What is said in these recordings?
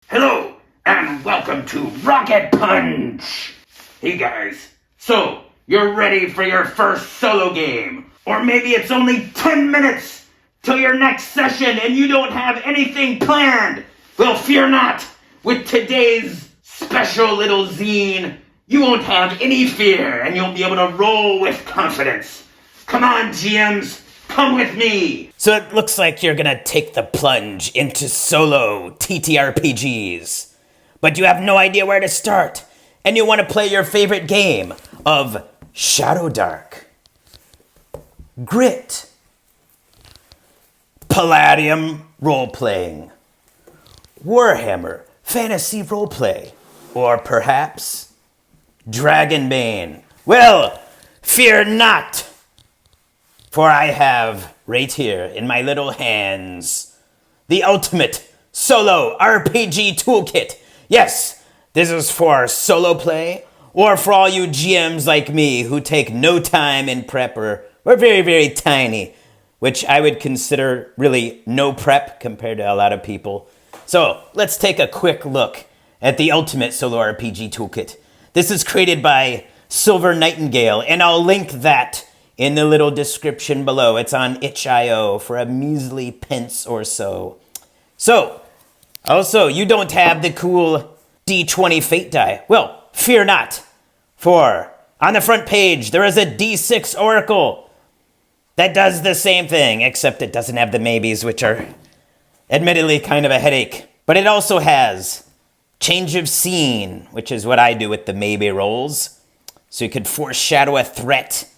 Hello, and welcome to Rocket Punch! Hey guys, so you're ready for your first solo game? Or maybe it's only 10 minutes till your next session and you don't have anything planned? Well, fear not! With today's special little zine, you won't have any fear and you'll be able to roll with confidence. Come on, GMs, come with me! So it looks like you're gonna take the plunge into solo TTRPGs. But you have no idea where to start. And you want to play your favorite game of Shadow Dark, Grit, Palladium Role-Playing, Warhammer Fantasy Roleplay, or perhaps Dragonbane. Well, fear not, for I have right here in my little hands the ultimate solo RPG toolkit. Yes, this is for solo play or for all you GMs like me who take no time in prep or very, very tiny, which I would consider really no prep compared to a lot of people. So let's take a quick look at the ultimate solo RPG toolkit. This is created by Silver Nightingale, and I'll link that in the little description below. It's on itch.io for a measly pence or so. So, also, you don't have the cool D20 fate die. Well, fear not, for on the front page there is a D6 oracle that does the same thing, except it doesn't have the maybes, which are admittedly kind of a headache. But it also has change of scene, which is what I do with the maybe rolls. So you could foreshadow a threat,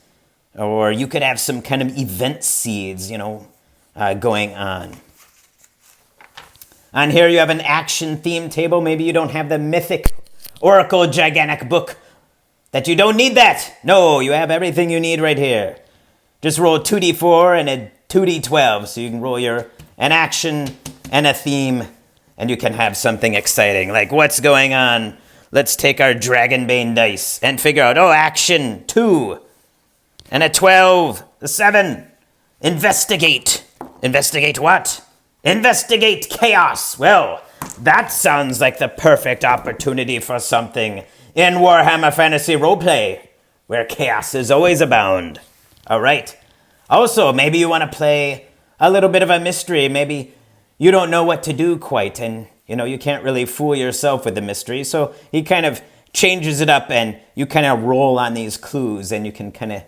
or you could have some kind of event seeds, going on. On here you have an action theme table. Maybe you don't have the Mythic Oracle gigantic book. That you don't need that. No, you have everything you need right here. Just roll 2d4 and a 2d12, so you can roll an action and a theme, and you can have something exciting. Like, what's going on? Let's take our Dragonbane dice and figure out, action 2 and a 12, a 7. Investigate. Investigate what? Investigate chaos. Well, that sounds like the perfect opportunity for something in Warhammer Fantasy Roleplay, where chaos is always abound. All right. Also, maybe you want to play a little bit of a mystery. Maybe you don't know what to do quite, and you can't really fool yourself with the mystery. So he kind of changes it up, and you kind of roll on these clues, and you can kind of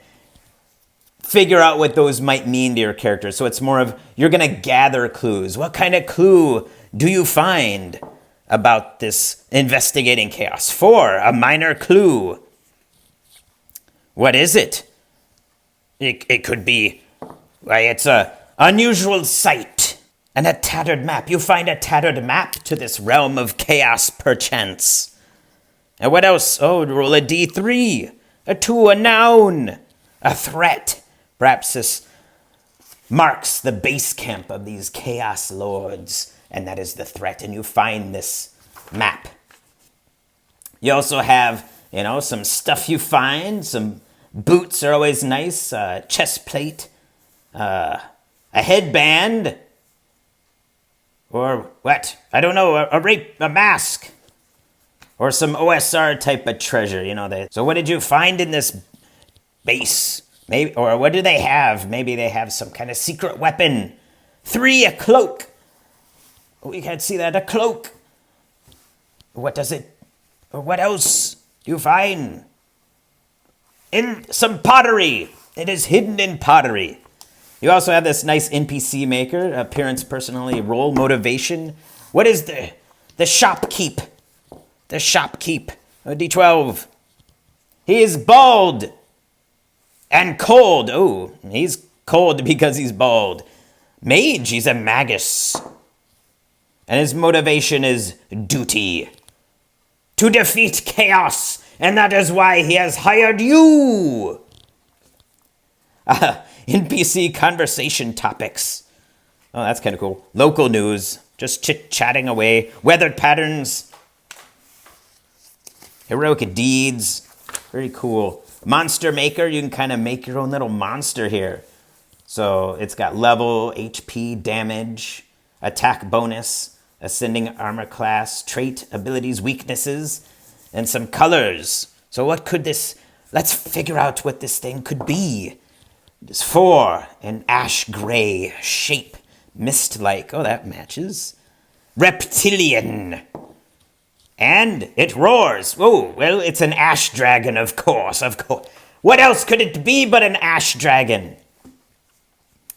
figure out what those might mean to your character. So it's more of, you're going to gather clues. What kind of clue do you find about this investigating chaos? 4, a minor clue. What is it? It could be, it's a unusual sight and a tattered map. You find a tattered map to this realm of chaos, perchance. And what else? Roll a d3, a 2, a noun, a threat. Perhaps this marks the base camp of these chaos lords, and that is the threat, and you find this map. You also have, some stuff you find. Some boots are always nice, chest plate, a headband, or what? I don't know, a mask, or some OSR type of treasure, So what did you find in this base? Maybe, or what do they have? Maybe they have some kind of secret weapon. 3, a cloak. We can't see that, a cloak. What does it, or what else do you find? In some pottery. It is hidden in pottery. You also have this nice NPC maker, appearance, personally, role, motivation. What is the shopkeep? The shopkeep, a D12. He is bald. And cold. Oh, he's cold because he's bald. Mage, he's a magus. And his motivation is duty. To defeat chaos. And that is why he has hired you. NPC conversation topics. Oh, that's kind of cool. Local news. Just chit-chatting away. Weather patterns. Heroic deeds. Very cool. Monster Maker, you can kind of make your own little monster here. So it's got level, HP, damage, attack bonus, ascending armor class, trait, abilities, weaknesses, and some colors. So what could this... Let's figure out what this thing could be. It's 4, an ash gray shape, mist-like. Oh, that matches. Reptilian. And it roars. Oh, well, it's an ash dragon, of course, of course. What else could it be but an ash dragon?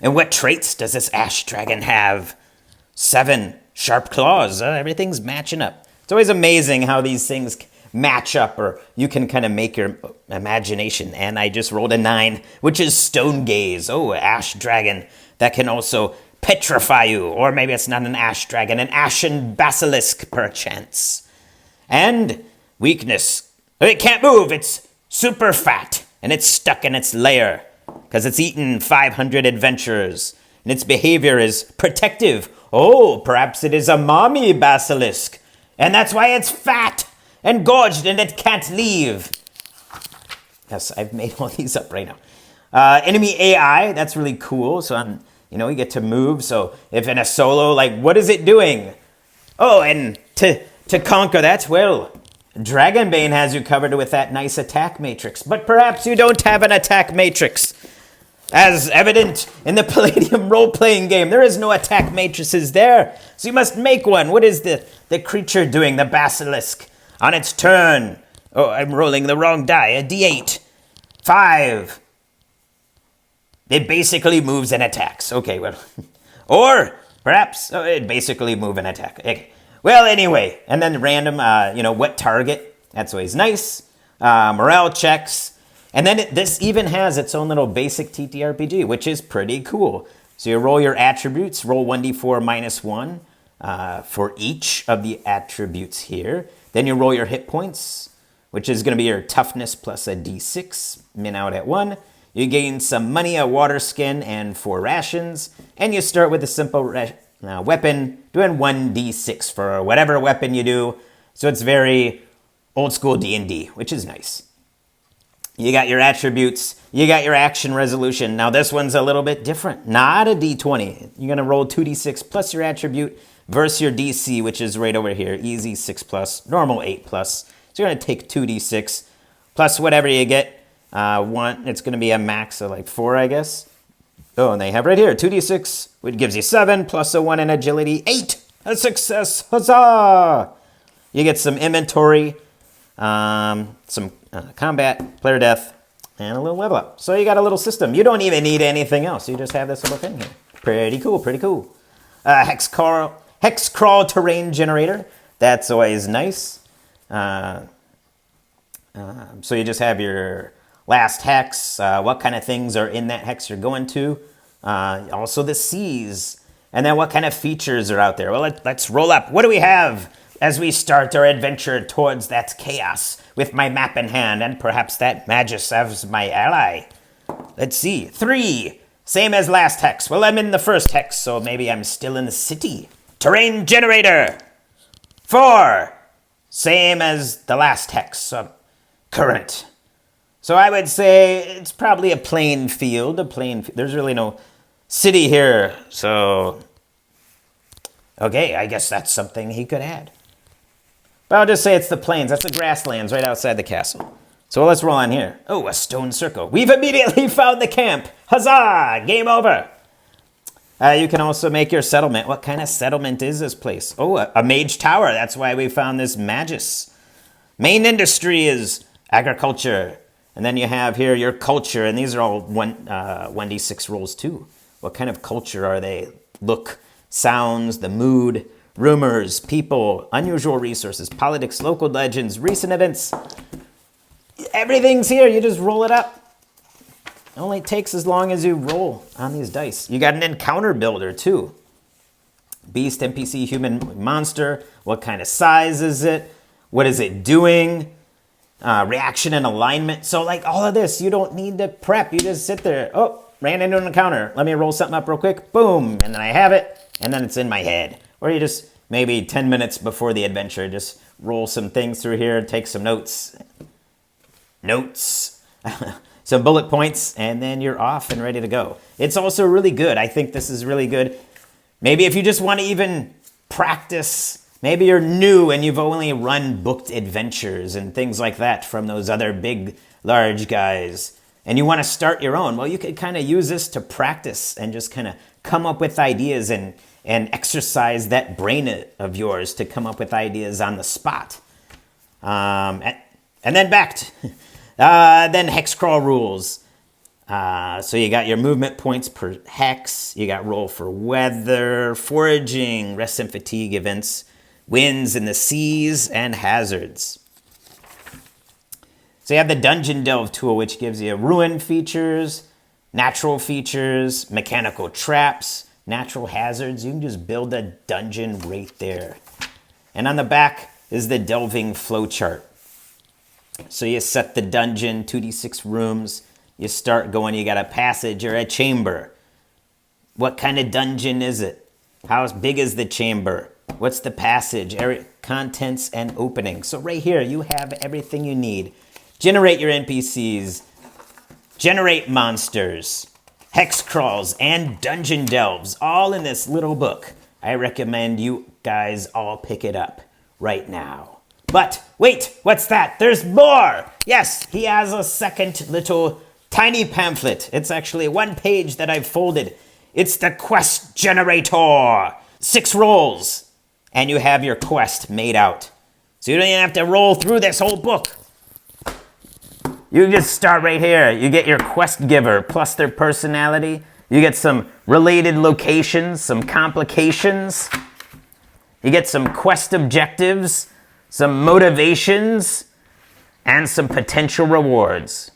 And what traits does this ash dragon have? 7, sharp claws. Everything's matching up. It's always amazing how these things match up, or you can kind of make your imagination. And I just rolled a 9, which is stone gaze. Oh, ash dragon that can also petrify you. Or maybe it's not an ash dragon, an ashen basilisk, perchance. And weakness. It can't move. It's super fat. And it's stuck in its lair because it's eaten 500 adventurers. And its behavior is protective. Oh, perhaps it is a mommy basilisk. And that's why it's fat and gorged and it can't leave. Yes, I've made all these up right now. Enemy AI, that's really cool. So, you get to move. So if in a solo, like, what is it doing? Oh, and to conquer that, well, Dragonbane has you covered with that nice attack matrix. But perhaps you don't have an attack matrix. As evident in the Palladium role-playing game, there is no attack matrices there. So you must make one. What is the creature doing, the basilisk? On its turn. Oh, I'm rolling the wrong die. A d8. 5. It basically moves and attacks. Okay, well. Or perhaps it basically move and attack. Okay. Well, anyway, and then random, what target. That's always nice. Morale checks. And then this even has its own little basic TTRPG, which is pretty cool. So you roll your attributes, roll 1d4 minus 1 for each of the attributes here. Then you roll your hit points, which is going to be your toughness plus a d6, min out at 1. You gain some money, a water skin, and 4 rations. And you start with a simple weapon, doing 1d6 for whatever weapon you do. So it's very old school D&D, which is nice. You got your attributes, you got your action resolution. Now this one's a little bit different. Not a d20. You're going to roll 2d6 plus your attribute versus your DC, which is right over here. Easy 6 plus, normal 8 plus. So you're going to take 2d6 plus whatever you get. It's going to be a max of like 4, I guess. Oh, and they have right here, 2d6, which gives you 7, plus a 1 in agility, 8. A success, huzzah! You get some inventory, some combat, player death, and a little level up. So you got a little system. You don't even need anything else. You just have this little thing here. Pretty cool, pretty cool. Hex crawl terrain generator. That's always nice. So you just have your last hex, what kind of things are in that hex you're going to. Also the seas. And then what kind of features are out there. Well, let's roll up. What do we have as we start our adventure towards that chaos with my map in hand and perhaps that Magus as my ally? Let's see. 3. Same as last hex. Well, I'm in the first hex, so maybe I'm still in the city. Terrain generator. 4. Same as the last hex. Current. So I would say it's probably a plain field. There's really no city here. So, okay, I guess that's something he could add. But I'll just say it's the plains. That's the grasslands right outside the castle. So let's roll on here. Oh, a stone circle. We've immediately found the camp. Huzzah! Game over. You can also make your settlement. What kind of settlement is this place? Oh, a mage tower. That's why we found this Magus. Main industry is agriculture. And then you have here your culture. And these are all 1d6 rolls too. What kind of culture are they? Look, sounds, the mood, rumors, people, unusual resources, politics, local legends, recent events. Everything's here. You just roll it up. It only takes as long as you roll on these dice. You got an encounter builder too. Beast, NPC, human, monster. What kind of size is it? What is it doing? Reaction and alignment. So like all of this, you don't need to prep. You just sit there. Oh, ran into an encounter. Let me roll something up real quick. Boom. And then I have it. And then it's in my head. Or you just maybe 10 minutes before the adventure, just roll some things through here, take some notes. Some bullet points, and then you're off and ready to go. It's also really good. I think this is really good. Maybe if you just want to even practice. Maybe you're new and you've only run booked adventures and things like that from those other big, large guys. And you want to start your own. Well, you could kind of use this to practice and just kind of come up with ideas and exercise that brain of yours to come up with ideas on the spot. And then then hex crawl rules. So you got your movement points per hex. You got roll for weather, foraging, rest and fatigue events, winds in the seas, and hazards. So you have the Dungeon Delve tool, which gives you ruin features, natural features, mechanical traps, natural hazards. You can just build a dungeon right there. And on the back is the delving flowchart. So you set the dungeon, 2d6 rooms. You start going, you got a passage or a chamber. What kind of dungeon is it? How big is the chamber? What's the passage, area, contents, and opening? So right here, you have everything you need. Generate your NPCs, generate monsters, hex crawls, and dungeon delves, all in this little book. I recommend you guys all pick it up right now. But wait, what's that? There's more! Yes, he has a second little tiny pamphlet. It's actually one page that I've folded. It's the quest generator. 6 rolls, and you have your quest made out. So you don't even have to roll through this whole book. You just start right here. You get your quest giver plus their personality. You get some related locations, some complications. You get some quest objectives, some motivations, and some potential rewards.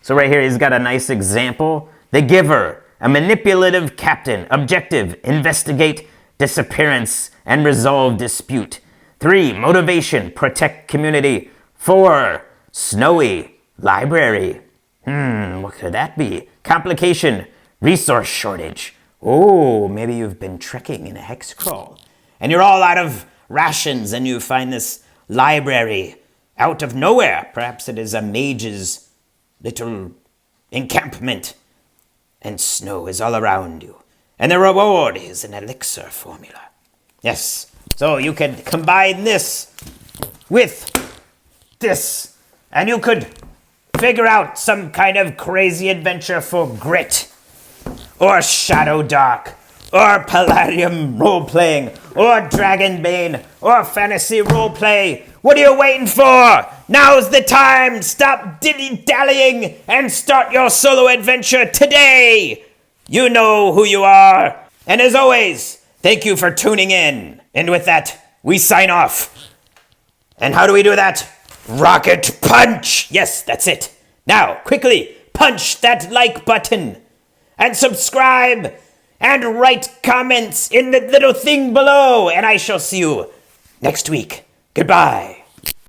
So right here, he's got a nice example. The giver, a manipulative captain. Objective, investigate disappearance and resolve dispute. 3, motivation, protect community. 4, snowy, library. What could that be? Complication, resource shortage. Oh, maybe you've been trekking in a hex crawl and you're all out of rations and you find this library out of nowhere. Perhaps it is a mage's little encampment and snow is all around you. And the reward is an elixir formula. Yes, so you can combine this with this and you could figure out some kind of crazy adventure for Grit, or Shadow Dark, or Palladium role-playing, or Dragonbane, or Fantasy Roleplay. What are you waiting for? Now's the time! Stop dilly-dallying and start your solo adventure today! You know who you are. And as always, thank you for tuning in. And with that, we sign off. And how do we do that? Rocket punch! Yes, that's it. Now, quickly, punch that like button and subscribe and write comments in the little thing below. And I shall see you next week. Goodbye.